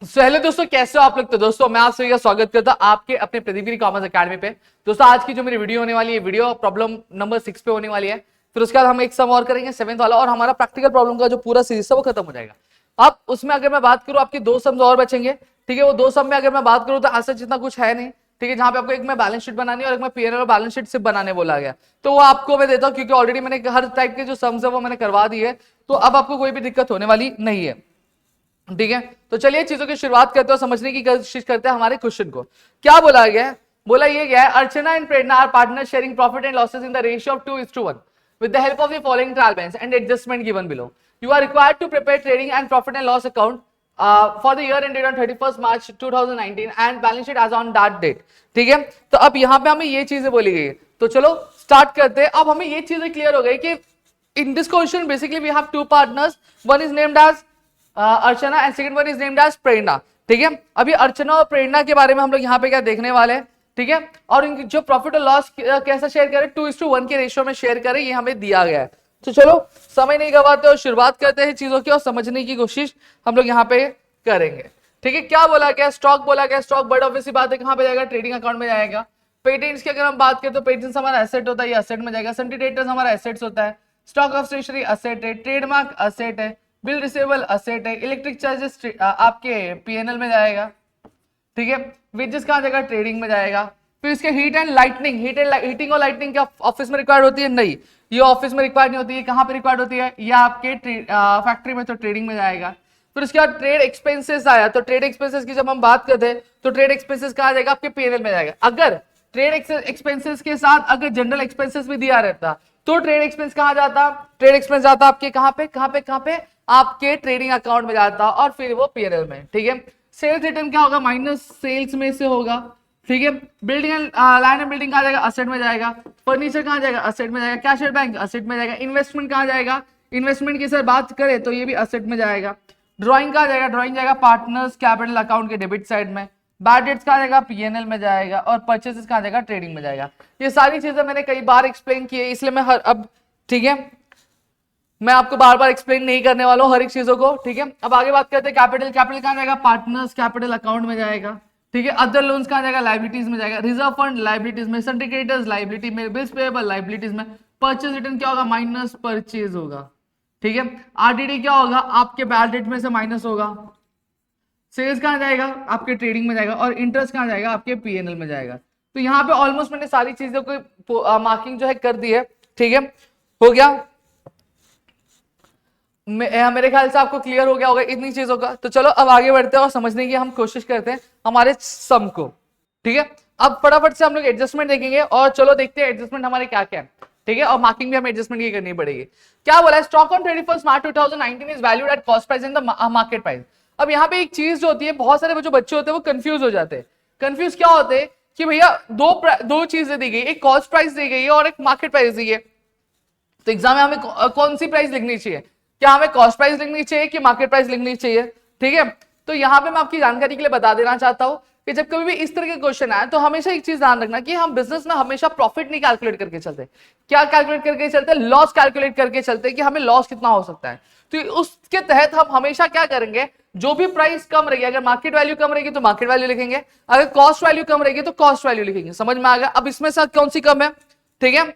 Hello दोस्तों, कैसे हो आप लोग। तो दोस्तों मैं आप सभी का स्वागत करता हूं आपके अपने प्रदीप कॉमर्स अकेडमी पे। दोस्तों आज की जो मेरी वीडियो होने वाली है, वीडियो प्रॉब्लम नंबर 6 पे होने वाली है। फिर उसके बाद हम एक सम और करेंगे 7th वाला, और हमारा प्रैक्टिकल प्रॉब्लम का जो पूरा सीरीज है वो खत्म हो जाएगा। अब उसमें अगर मैं बात करूं, आपके 2 सम्स और बचेंगे। ठीक है, वो 2 सम में अगर मैं बात करूं तो ऐसा जितना कुछ है नहीं। ठीक है, जहां पे आपको एक में बैलेंस शीट बनानी है और एक में पीएनएल और बैलेंस शीट सिर्फ बनाने बोला गया, तो वो आपको मैं देता हूं, क्योंकि ऑलरेडी मैंने हर टाइप के जो सम्स है वो मैंने करवा दी है। तो अब आपको कोई भी दिक्कत होने वाली नहीं है। ठीक है, तो चलिए चीजों की शुरुआत करते हैं, समझने की कोशिश करते हैं हमारे क्वेश्चन को। क्या बोला गया है? बोला ये गया है, Archana and Prerna are partner sharing profit and losses in the ratio of 2:1 with the help of the following trial balance and adjustment given below. You are required to prepare trading and profit and loss account for the year ended on 31st March 2019 and balance sheet as on that date. ठीक है, तो अब यहाँ पे हमें ये चीजें बोली गई है, तो चलो स्टार्ट करते हैं। अब हमें ये चीजें क्लियर हो गई कि in this question basically we have two partners, one is named as Archana and second one is named as Prerna. ठीक है, अभी अर्चना और प्रेरणा के बारे में हम लोग यहाँ पे क्या देखने वाले हैं। ठीक है, और इनकी जो प्रॉफिट और लॉस कैसा शेयर करें, 2:1 के रेशियो में शेयर करें, ये हमें दिया गया है। तो चलो समय नहीं गवाते और शुरुआत करते हैं चीजों की, और समझने की कोशिश हम लोग यहाँ पे करेंगे। ठीक है, क्या बोला गया? स्टॉक बोला गया। स्टॉक बड़ा ऑब्वियस बात है, कहाँ पे जाएगा? ट्रेडिंग अकाउंट में जाएगा। पेटेंट्स की अगर हम बात करें तो पेटेंट्स हमारा एसेट होता है, ये एसेट में जाएगा। सन्डी डेटर्स हमारा एसेट्स होता है। स्टॉक ऑफ स्टेशनरी एसेट है। ट्रेडमार्क एसेट है। बिल रिसीवेबल असेट है। इलेक्ट्रिक चार्जेस आपके पीएनएल में जाएगा। ठीक है, वेजेस कहां जाएगा? ट्रेडिंग में जाएगा। फिर इसके हीट एंड लाइटनिंग, हीटिंग और लाइटनिंग क्या ऑफिस में रिक्वायर्ड होती है? नहीं, ये ऑफिस में रिक्वायर्ड नहीं होती है। कहां पे रिक्वायर्ड होती है? ये आपके फैक्ट्री में, तो ट्रेडिंग में जाएगा। फिर उसके बाद ट्रेड एक्सपेंसेस आया, तो ट्रेड एक्सपेंसेस की जब हम बात करते हैं तो ट्रेड एक्सपेंसेस कहां जाएगा? आपके पीएनएल में जाएगा। अगर ट्रेड एक्सपेंसेस के साथ अगर जनरल एक्सपेंसेस भी दिया रहता तो ट्रेड एक्सपेंस कहां जाता? ट्रेड एक्सपेंस जाता आपके कहां पे? आपके ट्रेडिंग अकाउंट में जाता, और फिर वो पीएनएल में। ठीक है, सेल्स रिटर्न क्या होगा? माइनस सेल्स में से होगा। ठीक है, building and land and building कहां जाएगा? असेट में जाएगा। फर्नीचर कहां जाएगा? असेट में जाएगा। कैश एट बैंक असेट में जाएगा। इन्वेस्टमेंट कहां जाएगा? इन्वेस्टमेंट की सर बात करें तो ये भी असेट में जाएगा। ड्रॉइंग कहां जाएगा? ड्रॉइंग जाएगा पार्टनर्स कैपिटल अकाउंट के डेबिट साइड में। बैड डेट्स कहां जाएगा? पीएनएल में जाएगा। और परचेसेस कहां जाएगा? ट्रेडिंग में जाएगा। ये सारी चीजें मैंने कई बार एक्सप्लेन की है, इसलिए मैं अब ठीक है, मैं आपको बार बार एक्सप्लेन नहीं करने वाला हूं हर एक चीजों को। ठीक है, अब आगे बात करते हैं कैपिटल। कैपिटल कहां जाएगा? पार्टनर्स कैपिटल अकाउंट में जाएगा। ठीक है, अदर लोन्स कहां जाएगा? लाइबिलिटीज में जाएगा। रिजर्व फंड लाइबिलिटीज में। सिंडिकेटर्स लाइबिलिटी में। बिल्स पेएबल लाइबिलिटीज में। परचेज रिटर्न क्या होगा? माइनस परचेज होगा। ठीक है, आरडीडी क्या होगा? आपके बैड डेट में से माइनस होगा। सेल्स कहां जाएगा? आपके ट्रेडिंग में जाएगा। और इंटरेस्ट कहां जाएगा? आपके पीएनएल में जाएगा। तो यहाँ पे ऑलमोस्ट मैंने सारी चीजों को मार्किंग जो है कर दी है। ठीक है, हो गया। मेरे ख्याल से आपको क्लियर हो गया होगा इतनी चीजों का। तो चलो अब आगे बढ़ते हैं और समझने की हम कोशिश करते हैं हमारे सम को। ठीक है, अब फटाफट से हम लोग एडजस्टमेंट देखेंगे, और चलो देखते हैं एडजस्टमेंट हमारे क्या क्या है। ठीक है, और मार्किंग भी हमें एडजस्टमेंट की करनी पड़ेगी। क्या बोला है? Stock on 31st March 2019 is valued at cost price in the market price. अब यहाँ पे एक चीज जो होती है, बहुत सारे जो बच्चे होते हैं वो कंफ्यूज हो जाते हैं। कंफ्यूज क्या होते हैं कि भैया दो चीजें दी गई, एक कॉस्ट प्राइस दी गई है और एक मार्केट प्राइस दी है। तो एग्जाम में हमें कौन सी प्राइस लिखनी चाहिए? क्या हमें कॉस्ट प्राइस लिखनी चाहिए कि मार्केट प्राइस लिखनी चाहिए? ठीक है, तो यहां पे मैं आपकी जानकारी के लिए बता देना चाहता हूं कि जब कभी भी इस तरह के क्वेश्चन आए तो हमेशा एक चीज ध्यान रखना कि हम बिजनेस में हमेशा प्रॉफिट नहीं कैलकुलेट करके चलते। क्या कैलकुलेट करके चलते? लॉस कैलकुलेट करके चलते कि हमें लॉस कितना हो सकता है। तो उसके तहत हम हमेशा क्या करेंगे? जो भी प्राइस कम रहेगी, अगर मार्केट वैल्यू कम रहेगी तो मार्केट वैल्यू लिखेंगे, अगर कॉस्ट वैल्यू कम रहेगी तो कॉस्ट वैल्यू लिखेंगे। समझ में आ गया? अब इसमें से कौन सी कम है? ठीक है,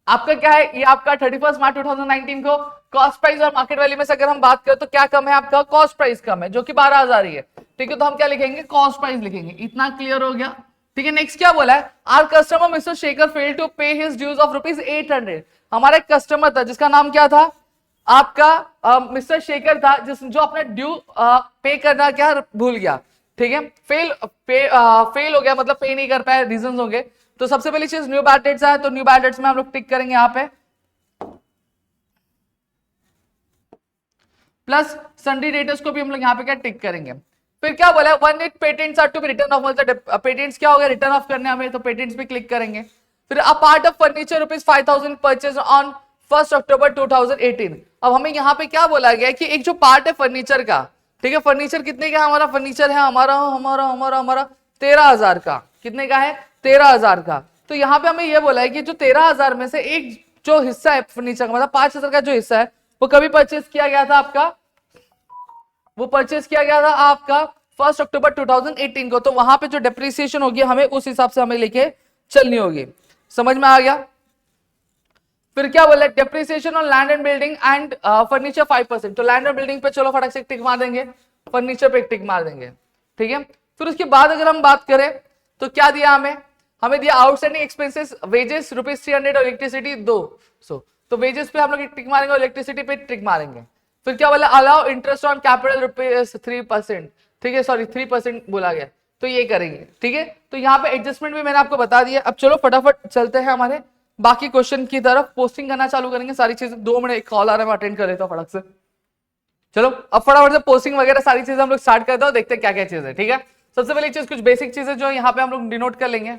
आपका क्या है? ये आपका 31st March 2019 को कॉस्ट प्राइस और मार्केट वैल्यू में से अगर हम बात करें तो क्या कम है? आपका कॉस्ट प्राइस कम है, जो कि 12,000 ही है। ठीक है, तो हम क्या लिखेंगे? कॉस्ट प्राइस लिखेंगे। इतना क्लियर हो गया? ठीक है, नेक्स्ट क्या बोला है? Our customer mister Shekhar fail to pay his dues of ₹800। हमारा एक कस्टमर था जिसका नाम क्या था? आपका मिस्टर शेखर था, जो अपना ड्यू पे करना क्या भूल गया। ठीक है, फेल हो गया, मतलब पे नहीं कर पाया, रीजंस होंगे। तो सबसे पहली चीज न्यू बैड डेट्स है, तो न्यू बैड डेट्स में हम लोग टिक करेंगे यहाँ पे, प्लस सन्डी डेटर्स को भी हम लोग यहाँ पे क्या टिक करेंगे। फिर क्या बोला है? 1 patents are to be return off. मतलब पेटेंट्स क्या हो गया? रिटर्न ऑफ करने हमें, तो पेटेंट्स भी क्लिक करेंगे। फिर a part of furniture ₹5,000 purchase on 1 अक्टूबर 2018। अब हमें यहाँ पे क्या बोला गया है कि एक जो पार्ट है फर्नीचर का, ठीक है, फर्नीचर कितने का? हमारा फर्नीचर है हमारा हमारा हमारा हमारा 13,000 का। कितने का है? 13,000 का। तो यहाँ पे हमें यह बोला है कि जो 13,000 में से एक जो हिस्सा है फर्नीचर का, मतलब 5,000 का जो हिस्सा है, वो कभी परचेज किया गया था आपका वो परचेस किया गया था आपका 1 अक्टूबर 2018 को, तो वहां पे जो डेप्रिसिएशन होगी हमें उस हिसाब से हमें लेके चलनी होगी। समझ में आ गया? फिर क्या बोला, depreciation on land and building and furniture 5%। तो लैंड एंड बिल्डिंग पे चलो फटाक से टिक मार देंगे, फर्नीचर पे एक टिक मार देंगे, ठीक है। फिर उसके बाद अगर हम बात करें तो क्या दिया हमें दिया आउटस्टैंडिंग एक्सपेंसेस वेजेस ₹300 और इलेक्ट्रिसिटी 200। तो वेजेस पे हम लोग टिक मारेंगे और इलेक्ट्रिसिटी पे टिक मारेंगे। फिर क्या बोला, अलाउ इंटरेस्ट ऑन कैपिटल ₹3%, ठीक है, सॉरी 3% बोला गया, तो ये करेंगे, ठीक है। तो यहाँ पे एडजस्टमेंट भी मैंने आपको बता दिया। अब चलो फटाफट चलते हैं हमारे बाकी क्वेश्चन की तरफ, पोस्टिंग करना चालू करेंगे सारी चीजें। 2 मिनट, एक कॉल आ रहा है, मैं अटेंड कर लेता हूँ फटाक से। चलो अब फटाफट से पोस्टिंग वगैरह सारी चीजें हम लोग स्टार्ट करते हैं, देखते हैं क्या क्या चीज है, ठीक है। सबसे पहले चीज, कुछ बेसिक चीजें जो यहाँ पे हम लोग डिनोट कर लेंगे।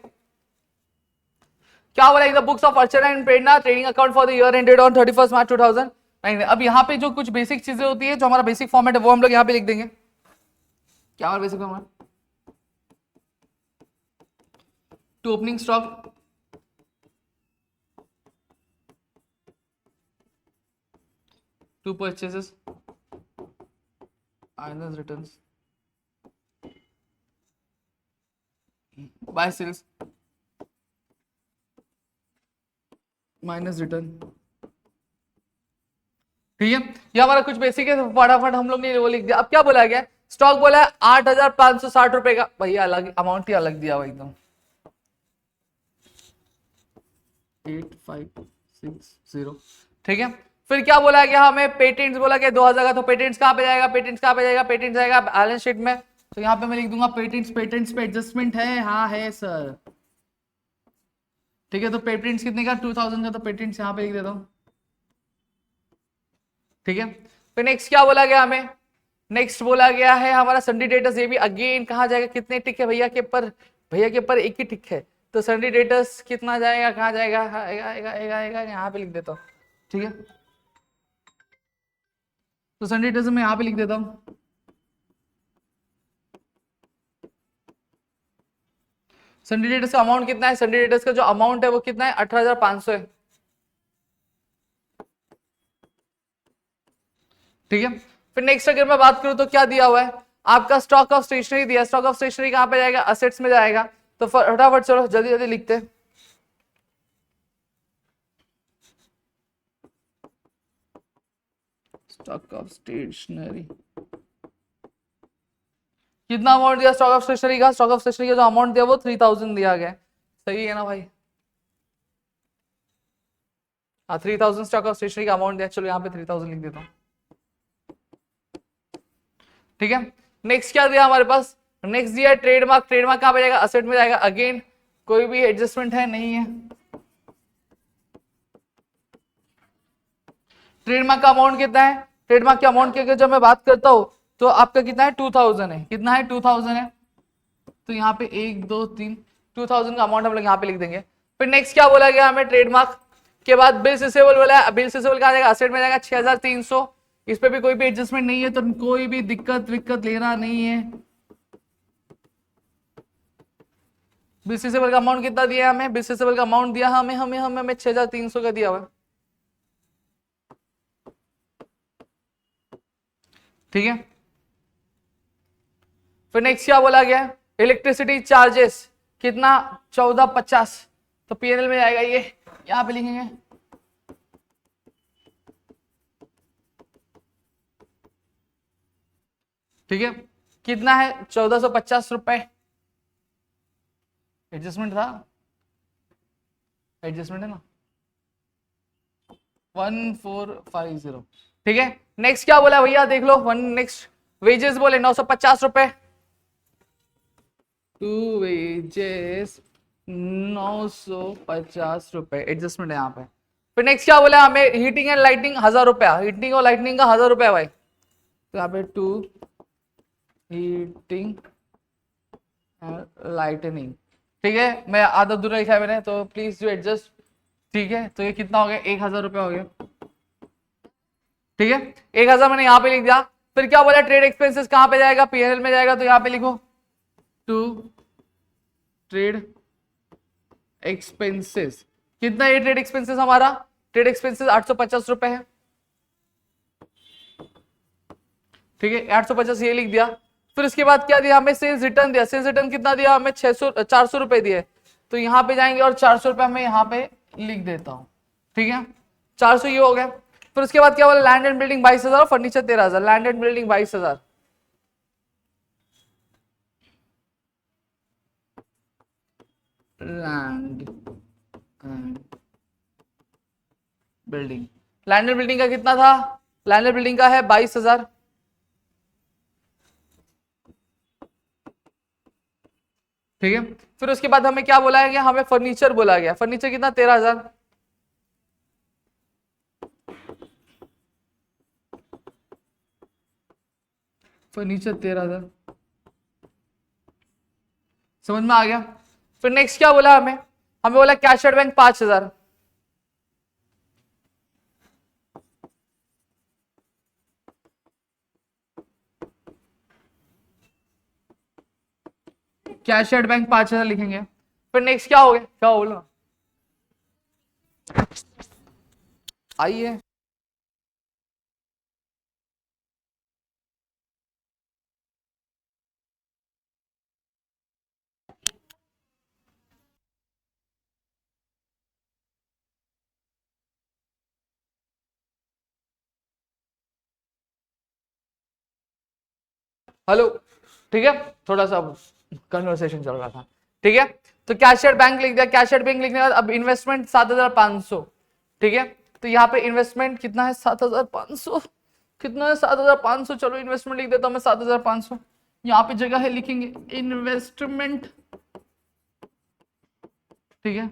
क्या बोला, the books of Archana and Prerna trading account for the year ended on 31 मार्च 2009। अब यहाँ पे जो कुछ बेसिक चीजें होती है, जो हमारा बेसिक फॉर्मेट है, वो हम लोग यहाँ पे लिख देंगे। क्या हमारा basic format, to opening stock, to purchases, minus returns, buy sales minus return, ठीक है। ये हमारा कुछ बेसिक है, फटाफट हम लोग ने वो लिख दिया। अब क्या बोला गया, स्टॉक बोला है 8,560 रुपए का, भैया अलग अमाउंट ही अलग दिया हुआ एकदम, 8560, ठीक है। फिर क्या बोला गया हमें, पेटेंट्स बोला गया 2000 का, तो पेटेंट्स कहाँ पे जाएगा, पेटेंट्स कहाँ पे जाएगा, पेटेंट्स जाएगा बैलेंस शीट में। तो यहाँ पे मैं लिख दूंगा पेटेंट्स, पेटेंट्स पे एडजस्टमेंट है, हाँ है सर, ठीक है। तो पेटेंट्स कितने का, 2000 का, तो पेटेंट्स यहाँ पे लिख देता हूँ, ठीक है। फिर नेक्स्ट क्या बोला गया हमें, नेक्स्ट बोला गया है हमारा संडे डेटर्स, ये भी अगेन कहाँ जाएगा, कितने टिक है भैया के ऊपर, भैया के ऊपर एक ही टिक है, तो संडे डेटर्स कितना जाएगा, कहाँ जाएगा, आएगा यहाँ पे लिख देता हूँ, ठीक है। तो संडे डेटर्स मैं यहाँ पे लिख देता हूँ, संडे डेटर्स का अमाउंट कितना है, संडे डेटर्स का जो अमाउंट है वो कितना है, 18,500 है, ठीक है। फिर नेक्स्ट अगर मैं बात करूं तो क्या दिया हुआ है आपका, स्टॉक ऑफ स्टेशनरी दिया, स्टॉक ऑफ स्टेशनरी कहां पे जाएगा, असेट्स में जाएगा। तो फटाफट चलो जल्दी जल्दी लिखते हैं, स्टॉक ऑफ स्टेशनरी कितना अमाउंट दिया, स्टॉक ऑफ स्टेशनरी का, स्टॉक ऑफ स्टेशनरी का जो अमाउंट दिया वो 3000 दिया गया, सही है ना भाई, हाँ 3000 स्टॉक ऑफ स्टेशनरी का अमाउंट दिया। चलो यहाँ पे 3000 लिख देता हूँ, ठीक है। नेक्स्ट क्या दिया हमारे पास, नेक्स्ट दिया ट्रेडमार्क, ट्रेडमार्क कहां पे जाएगा, असेट में जाएगा, अगेन कोई भी एडजस्टमेंट है नहीं है। ट्रेडमार्क का अमाउंट कितना है, ट्रेडमार्क के अमाउंट की अगर जब मैं बात करता हूं तो आपका कितना है, 2000 है, कितना है 2000 है, तो यहाँ पे 1 2 3 2000 का अमाउंट हम लोग यहाँ पे लिख देंगे। फिर नेक्स्ट क्या बोला गया हमें, ट्रेडमार्क के बाद बिल्स रिसीवेबल बोला है, बिल्स रिसीवेबल कहां जाएगा, असेट में जाएगा 6300, इस पे भी कोई भी एडजस्टमेंट नहीं है, तो कोई भी दिक्कत विक्कत लेना नहीं है। बिल्स रिसीवेबल का अमाउंट कितना दिया हमें, बिल्स रिसीवेबल का अमाउंट दिया हमें हमें हमें हमें 6300 का दिया हुआ है, ठीक है। फिर नेक्स्ट क्या बोला गया, इलेक्ट्रिसिटी चार्जेस कितना, 1450, तो पीएनएल में जाएगा, ये यहां पे लिखेंगे, ठीक है। कितना है, 1450 रुपए, एडजस्टमेंट था, एडजस्टमेंट है ना, 1450, ठीक है। नेक्स्ट क्या बोला भैया देख लो, नेक्स्ट वेजेस बोले 950 रुपए, टू वेजेस 950 रुपए, एडजस्टमेंट है यहाँ पे। फिर नेक्स्ट क्या बोला हमें, हीटिंग एंड लाइटिंग 1000 रुपया, हीटिंग और लाइटनिंग का 1000 रुपया भाई, तो यहाँ पे टू हीटिंग लाइटनिंग, ठीक है। मैं आधा दूर लिखा है मैंने, तो प्लीज डू एडजस्ट, ठीक है। तो ये कितना हो गया, 1000 रुपया हो गया, ठीक है। 1000 मैंने यहाँ पे लिख दिया। फिर क्या बोला, ट्रेड एक्सपेंसेस कहां पे जाएगा, पीएनएल में जाएगा, तो यहाँ पे लिखो टू ट्रेड एक्सपेंसेस, कितना ये ट्रेड एक्सपेंसेस हमारा, ट्रेड एक्सपेंसेस 850 रुपए है, ठीक है 850 ये लिख दिया। फिर उसके बाद क्या दिया हमें, सेल्स रिटर्न दिया। सेल्स रिटर्न कितना दिया हमें, 400 रुपए दिए। तो यहाँ पे जाएंगे और 400 रुपए मैं यहाँ पे लिख देता हूँ। ठीक है 400 ये हो गया। फिर उसके बाद क्या बोला, land and building 22,000, furniture 13,000। Land and building 22,000, land and building. Land and building का कितना था, लैंड एंड बिल्डिंग का है 22,000। ठीक है फिर उसके बाद हमें क्या बोला गया, हमें फर्नीचर बोला गया। फर्नीचर कितना, 13,000। फर्नीचर 13,000, समझ में आ गया। फिर नेक्स्ट क्या बोला हमें, हमें बोला cash at bank 5,000। Cash at bank 5,000 लिखेंगे। फिर नेक्स्ट क्या हो गया, क्या बोलो आइए। हेलो, ठीक है थोड़ा सा कन्वर्सेशन चल रहा था। ठीक है तो कैश एट बैंक लिख दिया। कैश एट बैंक लिखने के बाद अब इन्वेस्टमेंट 7,500। ठीक है तो यहाँ पे इन्वेस्टमेंट कितना है, 7,500। कितना है, 7,500। चलो इन्वेस्टमेंट लिख देता हूँ मैं 7,500। यहाँ पे जगह है, लिखेंगे इन्वेस्टमेंट। ठीक है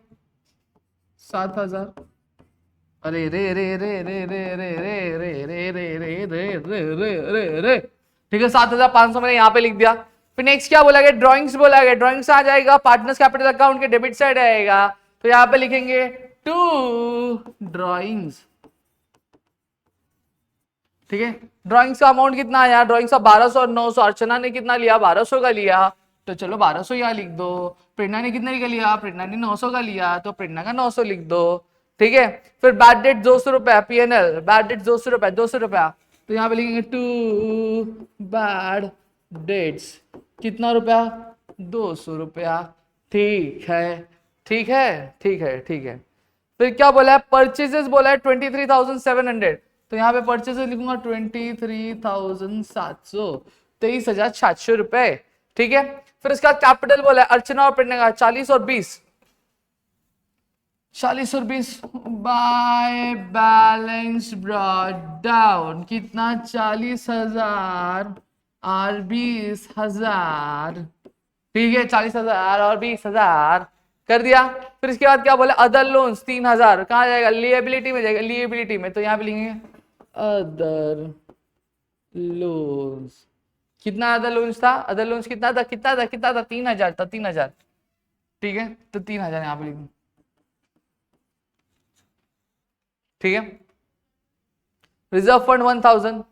7,000। अरे रे रे रे रे रे रे रे रे रे रे रे रे रे रे रे रे। ठीक है 7,500 मैंने यहाँ पे लिख दिया। फिर नेक्स्ट क्या बोला गया, ड्राइंग्स बोला गया। ड्राइंग्स आ जाएगा पार्टनर्स कैपिटल अकाउंट के डेबिट साइड आएगा। तो यहाँ पे लिखेंगे टू ड्राइंग्स। ठीक है ड्राइंग्स का अमाउंट कितना आया, ड्राइंग्स का 1,200 और 900। अर्चना ने कितना लिया, 1,200 का लिया। तो चलो 1,200 यहाँ लिख दो। प्रेरणा ने कितने का लिया, प्रेरणा ने 900 का लिया, तो प्रेरणा का 900 लिख दो। ठीक है फिर बैड डेट 200 रुपया, पीएनएल बैड डेट 200 रुपया, 200 रुपया। तो यहाँ पे लिखेंगे टू बैड डेट्स कितना रुपया, 200 रुपया। ठीक है ठीक है ठीक है ठीक है। फिर क्या बोला है, परचेजेस बोला है 23,700। तो यहाँ पे परचेजेस लिखूंगा 23,700, 23,700 रुपए। ठीक है फिर इसका कैपिटल बोला है अर्चना और प्रेरणा का 40 और 20। 40 और 20 बाय बैलेंस ब्रॉट डाउन कितना, 40,000 और 20,000। ठीक है 40,000 और 20,000 कर दिया। फिर इसके बाद क्या बोला, अदर लोन्स 3,000। कहाँ जाएगा, लिएबिलिटी में जाएगा, लिएबिलिटी में। तो यहाँ पे लिखेंगे अदर लोन्स। कितना अदर लोन्स था, अदर लोन्स कितना था, कितना था, कितना था, 3,000 था, 3,000। ठीक है तो 3,000 यहाँ पे लिखेंगे। ठीक है रिजर्व फंड 1,000,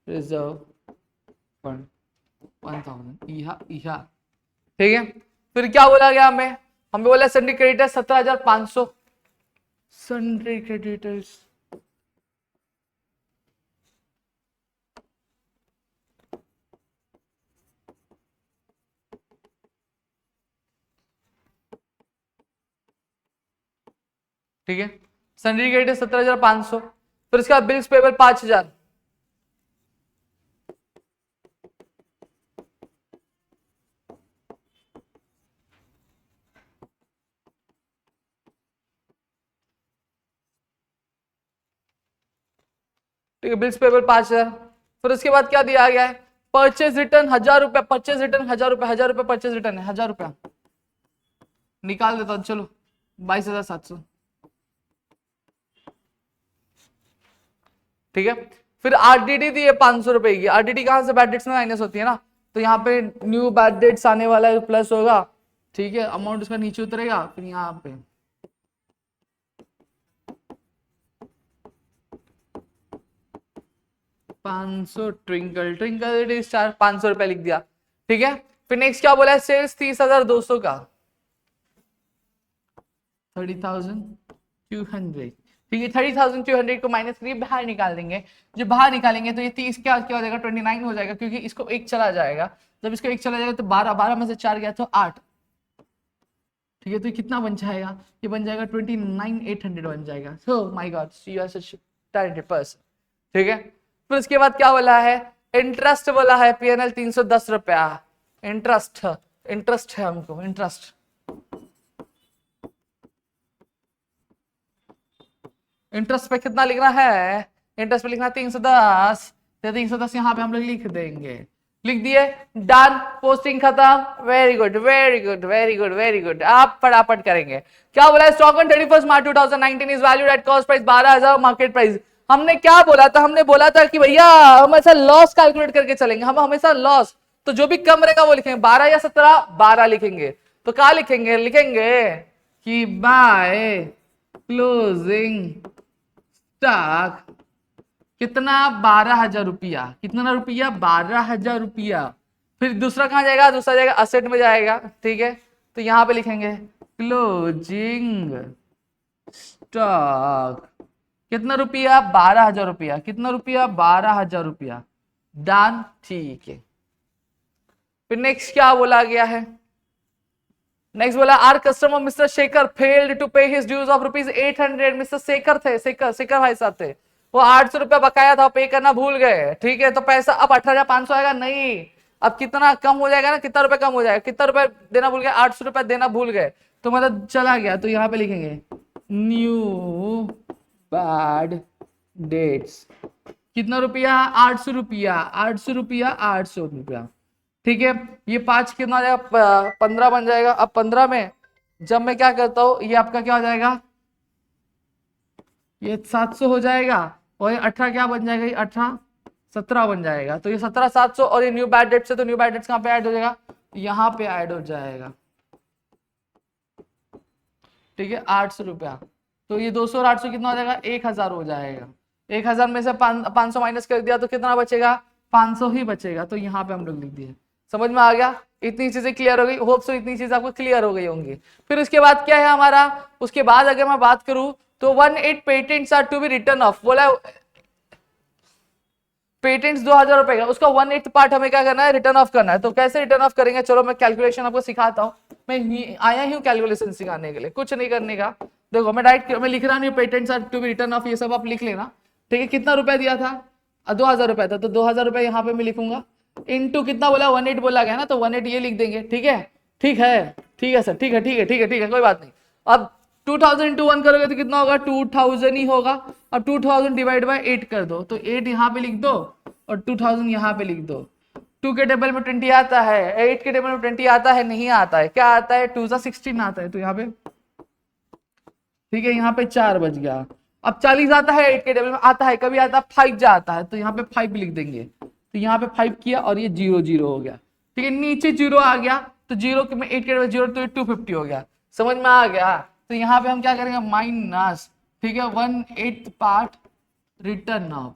रिजर्व फंड 1,000 इहा। ठीक है फिर क्या बोला गया हमें बोला सन्ड्री क्रेडिटर्स 17,500। सन्ड्री क्रेडिटर्स ठीक है सन्ड्री क्रेडिटर्स 17,500। फिर इसका बिल्स पेबल 5,000। ठीक है बिल्स पेबल 5,000। फिर उसके बाद क्या दिया गया है, परचेज रिटर्न 1,000 रुपया। परचेज रिटर्न 1,000 रुपया, 1,000 रुपया परचेज रिटर्न है, 1,000 रुपया निकाल देता हूं। चलो 22,700। ठीक है फिर आरडीडी दी है 500 रुपए की। आरडीडी कहां से, बैड डेट्स में माइनस होती है ना। तो यहाँ पे न्यू बैड डेट्स आने वाला है, प्लस होगा। ठीक है अमाउंट उसका नीचे उतरेगा। फिर यहाँ पे 500 ट्विंकल ट्विंकल स्टार 500 रुपया लिख दिया। ठीक है फिर नेक्स्ट क्या बोला है, सेल्स 30,200 का, 30,200। ठीक है, 30,200 को माइनस करिए, बाहर निकाल देंगे। जो बाहर निकालेंगे तो ये 30 क्या हो जाएगा, 29 हो जाएगा, क्योंकि इसको एक चला जाएगा। जब इसको एक चला जाएगा तो 12, 12 में से 4 गया तो 8। ठीक है, तो ये कितना बन जाएगा, ये बन जाएगा 29,800 बन जाएगा। So my God, you are such talented person. ठीक है, फिर उसके बाद क्या बोला है, इंटरेस्ट बोला है, पीएनएल 310 रुपया इंटरेस्ट, इंटरेस्ट है हमको, इंटरेस्ट। इंटरेस्ट पे कितना लिखना है, इंटरेस्ट पे लिखना 310, तो 310 यहाँ पे हम लोग लिख देंगे। लिख दिए, डन, पोस्टिंग खत्म। Very good very good very good very good, आप फटाफट करेंगे। क्या बोला है, stock on 31 March 2019 is valued at cost price 12,000 market price. हमने क्या बोला था, हमने बोला था कि भैया हम ऐसा लॉस कैलकुलेट करके चलेंगे, हम हमेशा लॉस, तो जो भी कम रहेगा वो लिखेंगे, 12 या 17, 12 लिखेंगे। तो क्या लिखेंगे, लिखेंगे कि बाय क्लोजिंग स्टॉक कितना, 12,000 रुपया, कितना रुपया, 12,000 रुपया। फिर दूसरा कहां जाएगा, दूसरा जाएगा असेट में जाएगा। ठीक है, तो यहां पे लिखेंगे क्लोजिंग स्टॉक कितना रुपया, 12,000 रुपया, कितना रुपया, 12,000 रुपया। डन, ठीक है। फिर नेक्स्ट क्या बोला गया है, नेक्स्ट बोला are customer mister Shekhar failed to pay his dues of ₹800। Mister Shekhar थे, शेखर, शेखर भाई साहब थे, वो 800 रुपया बकाया था, पे करना भूल गए। ठीक है, तो पैसा अब 18,500 आएगा, नहीं, अब कितना कम हो जाएगा ना, कितना रुपया कम हो जाएगा, कितना रुपया देना भूल गए, 800 रुपया देना भूल गए, तो मतलब चला गया। तो यहाँ पे लिखेंगे न्यू बैड डेट्स, कितना रुपया, 800 रुपया, 800 रुपया, 800 रुपया। ठीक है, ये 5 कितना हो जाएगा, 15 बन जाएगा। अब 15 में जब मैं क्या करता हूं, ये आपका क्या हो जाएगा, ये 700 हो जाएगा, और ये 18 क्या बन जाएगा, ये 18 17 बन जाएगा। तो ये 17 700, और ये न्यू बैड डेट से, तो न्यू बैड डेट्स कहां पे ऐड हो जाएगा, यहां पे ऐड हो जाएगा। ठीक है, 800 रुपया, तो ये 200 और 800 कितना हो जाएगा, 1000 हो जाएगा। 1000 में से 500 माइनस कर दिया तो कितना बचेगा, 500 ही बचेगा। तो यहाँ पे हम लोग लिख दिए। समझ में आ गया, इतनी चीजें क्लियर हो गई, होप सो इतनी चीजें आपको क्लियर हो गई होंगी। फिर उसके बाद क्या है हमारा, उसके बाद अगर मैं बात करूं तो 18 patents are to be return off, बोला पेटेंट्स 2,000 रुपए का, उसका 1/8 पार्ट हमें क्या करना है, रिटर्न ऑफ करना है। तो कैसे रिटर्न ऑफ करेंगे, चलो मैं कैलकुलेशन आपको सिखाता हूँ। मैं आया ही हूँ कैलकुलेशन सिखाने के लिए, कुछ नहीं करने का। देखो मैं डायरेक्ट मैं लिख रहा नहीं, patents are to be return off, ये सब आप लिख लेना। ठीक है, कितना रुपया दिया था, 2,000 रुपया था, तो 2,000 रुपया यहाँ पे मैं लिखूंगा, इनटू कितना बोला, 18 बोला गया ना, तो 18 ये लिख देंगे। ठीक है, ठीक है, ठीक है सर, ठीक है, ठीक है, ठीक है, ठीक है, कोई बात नहीं। अब 2000 इंटू 1 करोगे तो कितना होगा, 2000 ही होगा। अब 2000 डिवाइड बाय 8 कर दो, तो 8 यहाँ पे लिख दो और 2000 यहाँ पे लिख दो। 2 के टेबल में 20 आता है, 8 के टेबल में 20 आता है, नहीं आता है, क्या आता है, 2 16 आता है, तो यहाँ पे ठीक है, यहाँ पे 4 बच गया। अब 40 आता है, 8 के टेबल में आता है, कभी आता है 5 जाता है, तो यहाँ पे 5 लिख देंगे। तो यहाँ पे 5 किया और ये 0 0 हो गया। ठीक है, नीचे 0 आ गया, तो 0 में 8 के टेबल 0, तो 250 हो गया। समझ में आ गया, तो यहाँ पे हम क्या करेंगे, माइनस, ठीक है, 1/8 पार्ट रिटर्न ऑफ,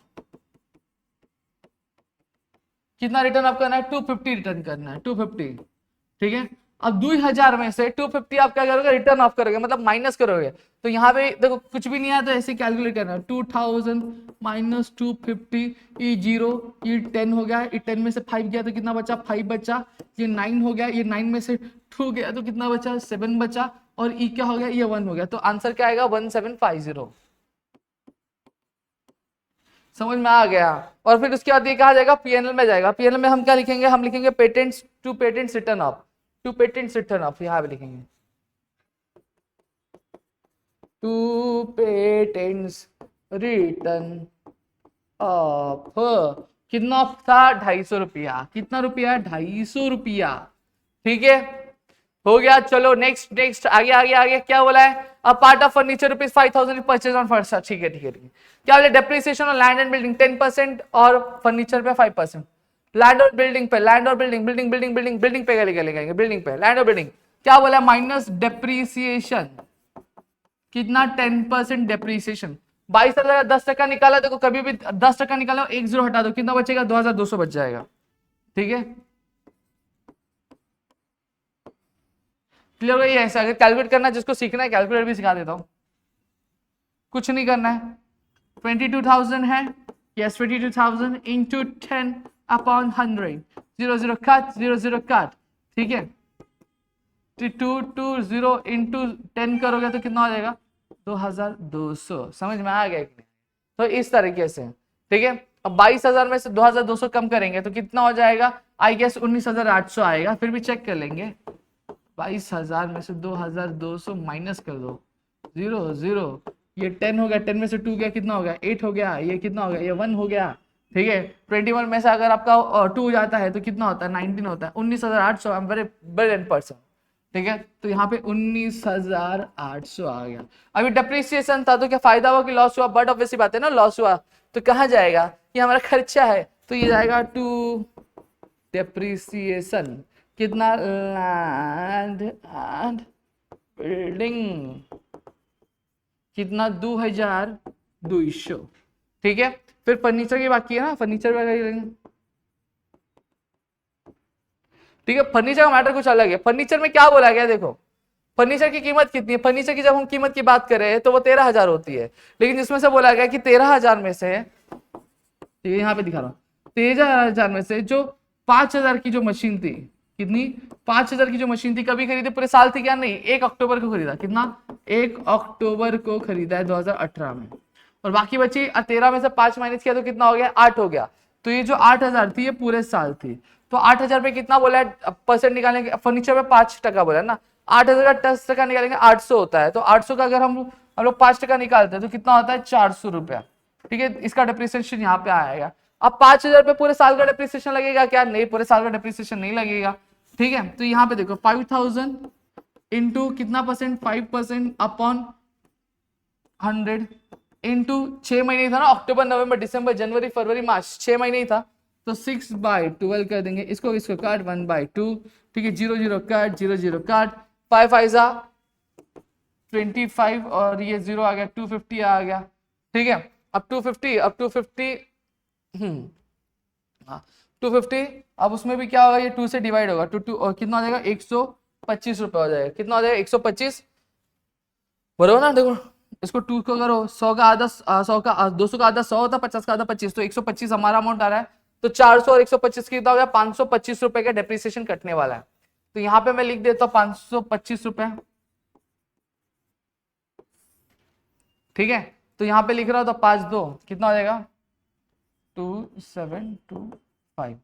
कितना रिटर्न ऑफ करना है, 250 रिटर्न करना है, 250। ठीक है, अब 2000 में से 250 आप क्या करोगे, रिटर्न ऑफ करोगे, मतलब माइनस करोगे। तो यहाँ पे देखो कुछ भी नहीं आया, तो ऐसे कैलकुलेट करना है, 2000 माइनस 250, ये 0, ये 10 हो गया, ये 10 में से 5 गया तो कितना बचा, 5 बचा, ये 9 हो गया, ये 9 में से 2 गया तो कितना बचा, 7 बचा, और ई क्या हो गया, ये 1 हो गया। तो आंसर क्या आएगा, 1750। समझ में आ गया। और फिर उसके बाद ये कहा जाएगा, पीएनएल में जाएगा। पीएनएल में हम क्या लिखेंगे, हम लिखेंगे patents to patents return off, to patents return off, यहाँ पे लिखेंगे टू पेटेंट्स रिटर्न ऑफ। कितना था, 250 रुपया, कितना रुपया, 250 रुपया। ठीक है, हो गया। चलो नेक्स्ट नेक्स्ट, आगे आगे आगे क्या बोला है, a part of furniture ₹5,000 purchase on first. ठीक है, ठीक है, ठीक है। क्या बोले, depreciation on land and building 10% और फर्नीचर पे 5%। लैंड और बिल्डिंग पे, लैंड और building, building building building building पे लेंगे, बिल्डिंग पे, लैंड और बिल्डिंग। क्या बोला, माइनस डेप्रिसिएशन, कितना, 10% डेप्रिसिएशन। 22,000 10% निकाला, देखो कभी भी 10% निकालो, 1 0 हटा दो, कितना बचेगा, 2,200 बच जाएगा। ठीक है, क्लियर हो गया। ऐसा अगर कैलकुलेट करना जिसको सीखना है, कैलकुलेटर भी सिखा देता हूं। कुछ नहीं करना है, 22,000 है, yes 22,000 into 10 upon 100, 0 0 cut, 0 0 cut, ठीक है। 220 इंटू 10 करोगे तो कितना हो जाएगा, 2,200। समझ में आ गया कि नहीं? तो इस तरीके से, ठीक है। अब 22,000 में से 2,200 कम करेंगे तो कितना हो जाएगा, आई गेस 19,800 आएगा, फिर भी चेक कर लेंगे। 22,000 में से 2,200 माइनस कर दो, 0 0, ये 10 हो गया, 10 में से 2 गया, कितना हो गया, 8 हो गया, ये कितना हो गया, ये 1 हो गया, ठीक है। 21 में से अगर आपका 2 हो जाता है तो कितना होता है, 19 होता है, 19,800। I am very brilliant person, ठीक है। तो यहाँ पे 19,800 आ गया। अभी डेप्रिसिएशन था तो क्या फायदा हुआ कि लॉस हुआ, बट ऑब्वियसली बात है ना, लॉस हुआ तो कहाँ जाएगा, ये हमारा खर्चा है, तो ये जाएगा टू डेप्रिसिएशन। कितना, लैंड एंड बिल्डिंग, कितना, 2,200, ठीक है। फिर फर्नीचर की बाकी है ना, फर्नीचर वगैरह, ठीक है। फर्नीचर का मैटर कुछ अलग है। फर्नीचर में क्या बोला गया, देखो फर्नीचर की कीमत कितनी है, फर्नीचर की जब हम कीमत की बात कर रहे हैं तो वो 13,000 होती है, लेकिन जिसमें से बोला गया कि 13,000 में से, ठीक है यहाँ पे दिखा रहा हूँ, 13,000 में से जो 5,000 की जो मशीन थी, कितनी, 5,000 की जो मशीन थी, कभी खरीदी, पूरे साल थी क्या, नहीं, 1 अक्टूबर को खरीदा, कितना, 1 अक्टूबर को खरीदा है 2018 में, और बाकी बची 13 में से 5 माइनस किया तो कितना हो गया, 8 हो गया। तो ये जो 8,000 थी ये पूरे साल थी, तो 8,000 पे कितना बोला है परसेंट निकालेंगे, फर्नीचर में 5% बोला है ना, 8,000 का 10% निकालेंगे 800 होता है, तो 800 का अगर हम लोग 5% निकालते हैं तो कितना होता है, 400 रुपया, ठीक है। इसका डिप्रिसिएशन यहाँ पे आएगा। अब 5,000 पे पूरे साल का डिप्रिसिएशन लगेगा क्या, नहीं, पूरे साल का डिप्रिसिएशन नहीं लगेगा, ठीक है। तो यहाँ पे देखो 5,000 इंटू कितना परसेंट, 5% अपॉन 100 इंटू 6 महीने था ना, अक्टूबर नवंबर दिसंबर जनवरी फरवरी मार्च, 6 महीने ही था, तो 6/12 कर देंगे, इसको इसको काट 1/2, ठीक है, 0 0 काट, 0 0 काट, 5 5 25 और ये 0 आ गया, 250 आ गया, ठीक है। अब 250 हाँ 250, अब उसमें भी क्या होगा, ये 2 से डिवाइड होगा, और कितना हो जाएगा, 125 रुपये हो जाएगा, कितना हो जाएगा, 125, बरोबर ना। देखो इसको 2 को करो, 100 का आधा, 100 का 200 का आधा 100 होता, 50 का आधा 25, तो 125 हमारा अमाउंट आ रहा है, तो 400 और 125 कितना हो गया, 525 रुपए का डेप्रिसिएशन कटने वाला है। तो यहाँ पे मैं लिख देता हूँ 525 रुपए, ठीक है। तो यहाँ पे लिख रहा हूँ तो 5 2 कितना हो जाएगा, 2725,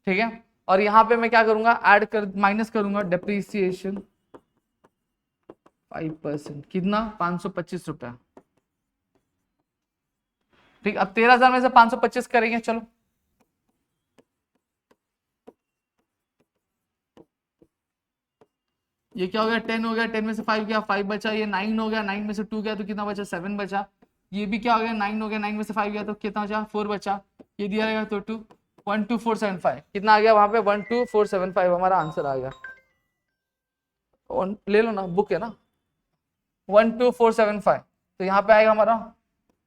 ठीक है। और यहाँ पे मैं क्या करूंगा, ऐड कर माइनस करूंगा डेप्रिसिएशन 5%, कितना, 525 रुपया, ठीक। अब 13,000 में से 525 करेंगे, चलो ये क्या हो गया, 10 हो गया, 10 में से 5 गया, 5 बचा, ये 9 हो गया, 9 में से 2 गया तो कितना बचा, 7 बचा, ये भी क्या हो गया, 9 हो गया, 9 में से 5 गया तो कितना बचा, 4 बचा, ये दिया रहेगा तो 12475, कितना आ गया वहां पे, 12475 हमारा आंसर आ गया। ले लो ना, बुक है ना, 12475, तो यहाँ पे आएगा हमारा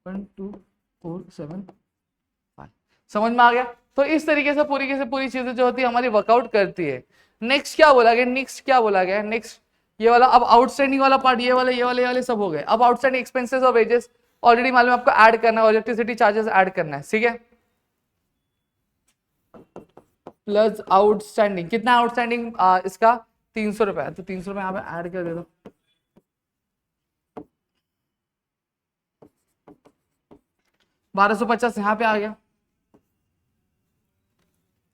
12475, समझ में आ गया। तो इस तरीके से पूरी चीजें जो होती है हमारी वर्कआउट करती है। नेक्स्ट क्या बोला गया, नेक्स्ट ये वाला, अब आउटस्टैंडिंग वाला पार्ट, ये वाले सब हो गए। अब आउटस्टैंडिंग एक्सपेंसेस और वेजेस ऑलरेडी मालूम है आपको, ऐड करना है, इलेक्ट्रिसिटी चार्जेस ऐड करना है, ठीक है। प्लस आउटस्टैंडिंग, कितना आउटस्टैंडिंग इसका 300 रुपए, तो 300 रुपए यहाँ पे ऐड कर दे दो, 1250 यहाँ पे आ गया,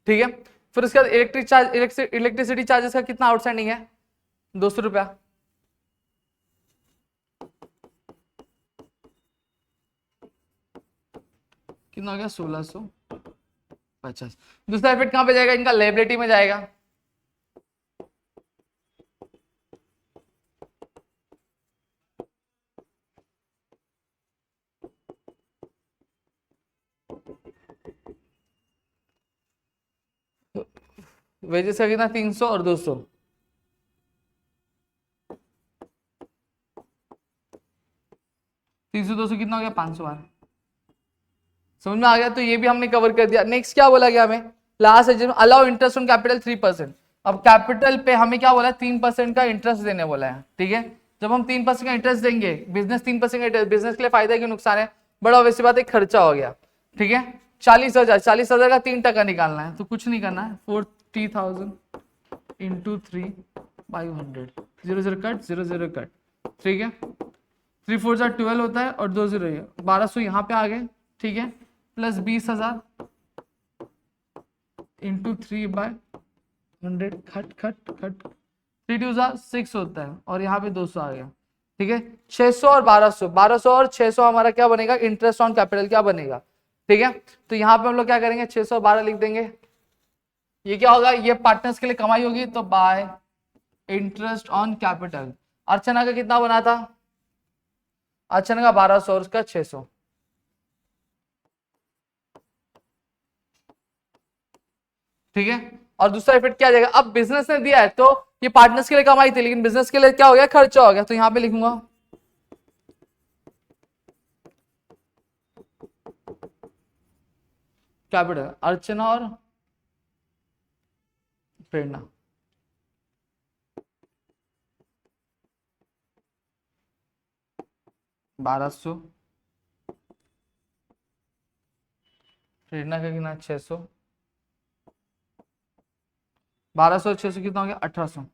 ठीक है। फिर उसके बाद इलेक्ट्रिसिटी चार्जेस का कितना आउटस्टैंडिंग है, 200 रुपया, कितना हो गया, 1650। दूसरा इफेक्ट कहां पे जाएगा, इनका लायबिलिटी में जाएगा, वेजेस का कितना, 300 और 200, तीन सौ 200 कितना हो गया, 500 बार, समझ में आ गया। तो ये भी हमने कवर कर दिया। नेक्स्ट क्या बोला गया हमें, लास्ट है अलाउ इंटरेस्ट ऑन कैपिटल 3%। अब कैपिटल पे हमें क्या बोला है, 3% का इंटरेस्ट देने बोला है, ठीक है। जब हम 3% का इंटरेस्ट देंगे, बिजनेस 3% का इंटरेस्ट, बिजनेस के लिए फायदा है कि नुकसान है, बड़ा ऑब्वियस बात है, खर्चा हो गया, ठीक है। 40,000 का 3% निकालना है, तो कुछ नहीं करना है, 40,000 इंटू 3/100, 0 कट 0 कट, ठीक है। 3 4 12 होता है और 2 0 1200 यहाँ पे आ गए, ठीक है, प्लस 20,000 इंटू 3/100, खट खट खट, 3 2 6 होता है और यहाँ पे 200 आ गया, ठीक है। 600 और 1200, 1200 और 600 हमारा क्या बनेगा, इंटरेस्ट ऑन कैपिटल क्या बनेगा, ठीक है। तो यहाँ पे हम लोग क्या करेंगे, 612 लिख देंगे। ये क्या होगा, ये पार्टनर्स के लिए कमाई होगी, तो बाय इंटरेस्ट ऑन कैपिटल। अर्चना का कितना बना था, अर्चना का 1200 और उसका 600, ठीक है। और दूसरा इफेक्ट क्या आ जाएगा, अब बिजनेस ने दिया है तो ये पार्टनर्स के लिए कमाई थी, लेकिन बिजनेस के लिए क्या हो गया, खर्चा हो गया, तो यहां पे लिखूंगा कैपिटल, अर्चना और प्रेरणा। $1200, प्रेरणा का कितना 600, 1200 600 कितना हो गया 1800।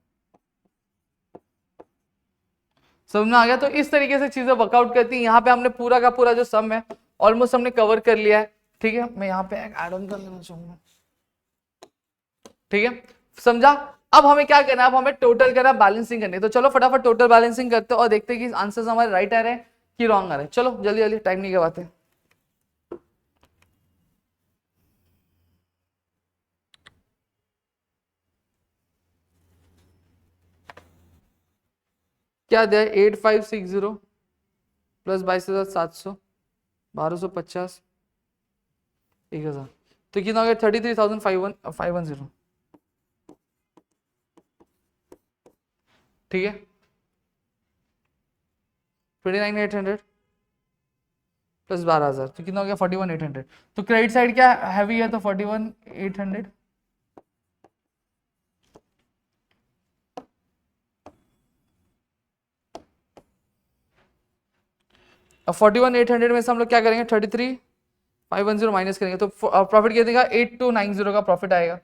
समझ में आ गया। तो इस तरीके से चीजें वर्कआउट करती हैं। यहाँ पे हमने पूरा का पूरा जो सम है ऑलमोस्ट हमने कवर कर लिया है, ठीक है। मैं यहाँ पे एक ऐड ऑन कर लेना चाहूंगा, ठीक है, समझा। अब हमें क्या करना है, अब हमें टोटल करना, बैलेंसिंग करनी है। तो चलो फटाफट टोटल बैलेंसिंग करते हैं और देखते हैं कि आंसर्स हमारे राइट आ रहे हैं कि रॉन्ग आ रहे हैं। चलो जल्दी जल्दी, टाइम नहीं गवाते। क्या दिया है, 8560 प्लस 22,700, 1250, 1000, तो कितना हो गया 33,510, ठीक है। 29,800 प्लस 12,000, तो कितना हो गया 41,800। तो क्रेडिट साइड क्या हैवी है, तो 41,800 अब 41,800 में से हम लोग क्या करेंगे, 33,510 माइनस करेंगे, तो प्रॉफिट क्या देगा, 8290 का प्रॉफिट आएगा।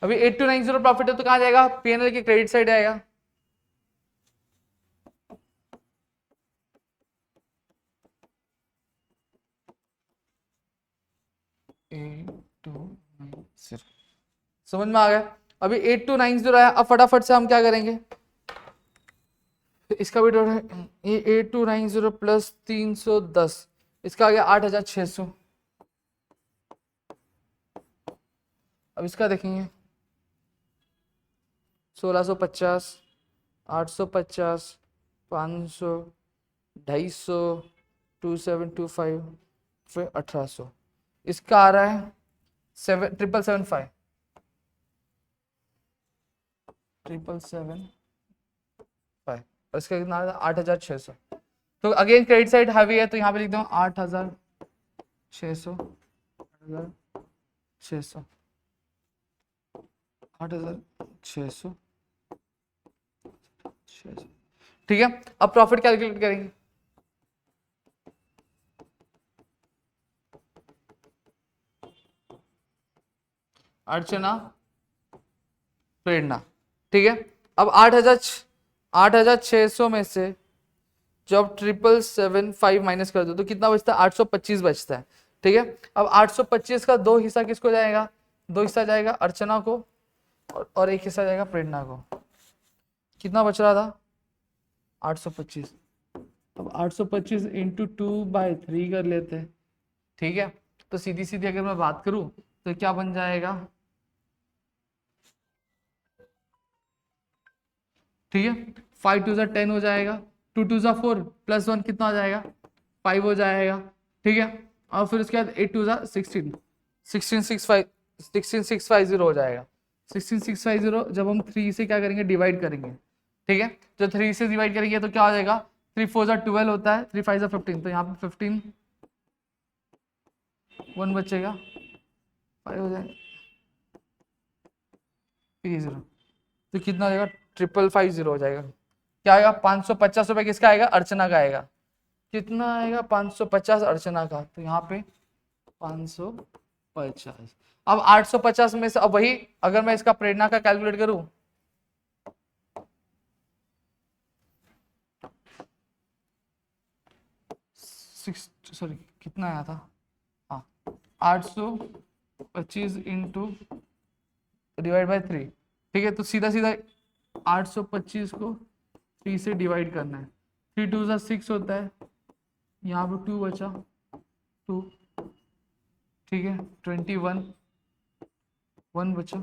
अभी 8290 प्रॉफिट है तो कहां जाएगा, पीएनएल के क्रेडिट साइड आएगा। समझ में आ गया। अभी 8290 आया, अब फटाफट से हम क्या करेंगे, इसका भी टोटल, ये 8290 प्लस 310, इसका आ गया 8,600। अब इसका देखेंगे, 1650, 850, 500, 250, 2725, फिर 1800, इसका आ रहा है 7,775, 7,775, और इसका कितना 8,600। तो अगेन क्रेडिट साइड हैवी है, तो यहाँ पे लिख दो 8,600, 8,600, 8,600, ठीक है। अब प्रॉफिट कैलकुलेट करेंगे, अर्चना प्रेरणा, ठीक है। अब 8,600 में से जब 775 माइनस कर दो तो कितना बचता है, 825 बचता है, ठीक है। अब 825 का 2 हिस्सा किसको जाएगा, 2 हिस्सा जाएगा अर्चना को और 1 हिस्सा जाएगा प्रेरणा को। कितना बच रहा था 825। अब 825 इंटू 2/3 कर लेते हैं, ठीक है। तो सीधी सीधी अगर मैं बात करूं तो क्या बन जाएगा, ठीक है, 5 2 10 हो जाएगा, 2 2 4 प्लस 1 कितना हो जाएगा 5 हो जाएगा, ठीक है। और फिर उसके बाद 8 2 16, 16650 हो जाएगा। 16650 जब हम 3 से क्या करेंगे डिवाइड करेंगे ठीक है। जो 3 से डिवाइड करेंगे तो क्या हो जाएगा, 3 4 जा 12 होता है, 3 5 जा 15, तो यहाँ पे 15 1 बचेगा, 5 हो जाएगा 30, तो कितना हो जाएगा 5550 हो जाएगा। क्या आएगा 550 रुपए किसका आएगा, अर्चना का आएगा। कितना आएगा 550 अर्चना का, तो यहाँ पे 550। अब 850 में से, अब वही अगर मैं इसका प्रेरणा का कैलकुलेट करूं, सॉरी कितना आया था, हाँ 825 इंटू डिवाइड बाय 3, ठीक है। तो सीधा सीधा 825 को 3 से डिवाइड करना है, 3 2 जा 6 होता है, यहाँ पे 2 बचा 2, ठीक है 21 1 बचा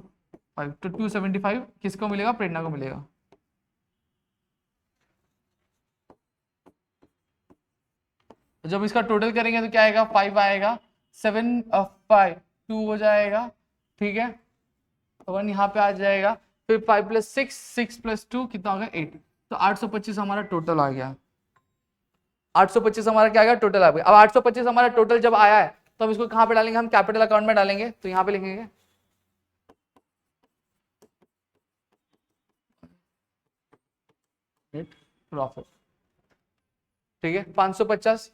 5, तो 275 किसको मिलेगा, प्रेरणा को मिलेगा। जब इसका टोटल करेंगे तो क्या आएगा, 5 आएगा, 7 5 2 हो जाएगा, ठीक है 1 यहाँ पे आ जाएगा, फिर 5 + 6 6 + 2 कितना होगा 8, तो 825 हमारा टोटल आ गया। 825 हमारा क्या आ गया, टोटल आ गया। अब 825 हमारा टोटल जब आया है तो हम इसको कहाँ पे डालेंगे, हम कैपिटल अकाउंट में डालेंगे, तो यहाँ पे लिखेंगे नेट प्रॉफिट, ठीक है 550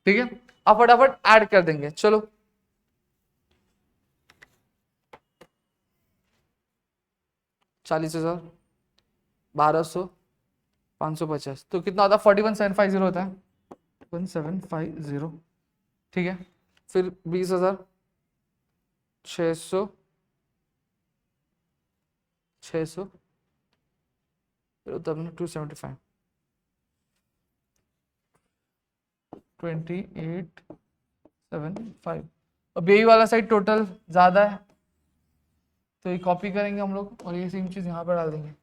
ठीक है। अब फटाफट ऐड कर देंगे, चलो 40,000 1200 550, तो कितना होता है 41750 होता है, 1750, ठीक है। फिर 20,000 600 फिर तब 275 2875। अब यही वाला साइड टोटल ज्यादा है तो ये कॉपी करेंगे हम लोग और ये सेम चीज यहाँ पर डाल देंगे।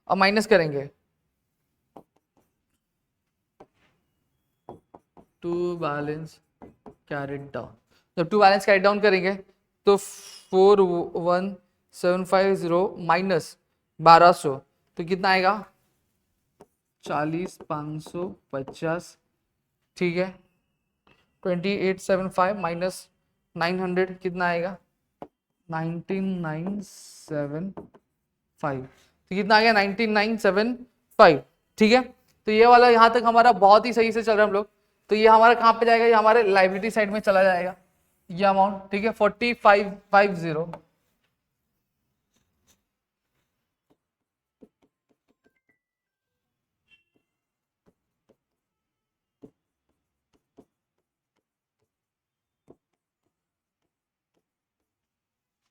अब माइनस करेंगे, टू बैलेंस कैरिड डाउन, जब टू बैलेंस कैरिड डाउन करेंगे तो 41750 माइनस 1200 तो कितना आएगा 40,550, ठीक है 2875 माइनस 900 कितना आएगा 19975, तो कितना आ गया 19975, ठीक है। तो ये वाला यहाँ तक हमारा बहुत ही सही से चल रहा है हम लोग। तो ये हमारा कहाँ पे जाएगा, ये हमारे लाइबिलिटी साइड में चला जाएगा ये अमाउंट, ठीक है 4550।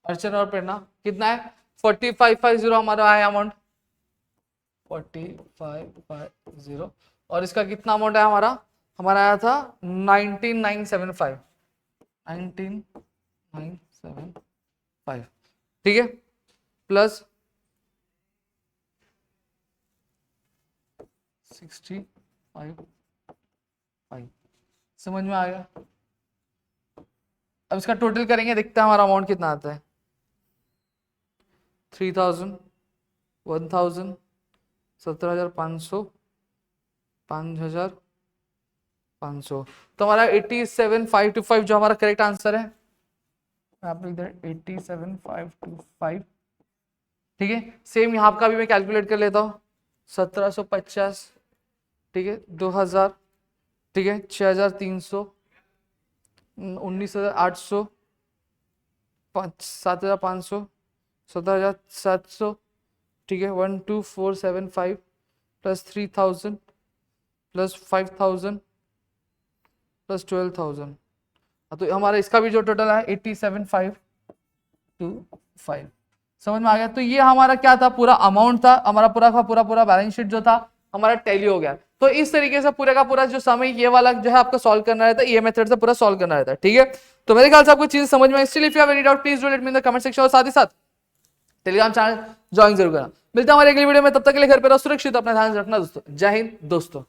अर्चना और प्रेरणा कितना है 4550 हमारा आया अमाउंट 4550, और इसका कितना अमाउंट है हमारा आया था 19975 19975, ठीक है प्लस 65 समझ में आ गया। अब इसका टोटल करेंगे, देखते हैं हमारा अमाउंट कितना आता है 3000 1000 17,500 5,500, तो हमारा 87,525 जो हमारा करेक्ट आंसर है, आप लिख दें 87,525, ठीक है। सेम यहाँ का भी मैं कैलकुलेट कर लेता हूँ 1750, ठीक है 2000, ठीक है 6,300 19,800 7,500 17,700, ठीक है 12475 प्लस 3,000 प्लस 5,000 प्लस 12,000, तो हमारा इसका भी जो टोटल है 87,525, समझ में आ गया। तो ये हमारा क्या था, पूरा अमाउंट था हमारा, पूरा बैलेंस शीट जो था हमारा टैली हो गया। तो इस तरीके से पूरे का पूरा जो समय ये वाला जो है आपको सॉल्व करना रहता है, ये मेथड से पूरा सॉल्व करना रहता है, ठीक है। तो मेरे ख्याल से आपको चीज समझ में, still if you have any doubt please do let me in the comment section, और साथ ही साथ टेलीग्राम चैनल ज्वाइन जरूर करना। मिलता है हमारे अगली वीडियो में, तब तक के लिए घर पे रहो सुरक्षित, अपना ध्यान रखना दोस्तों। जय हिंद दोस्तों।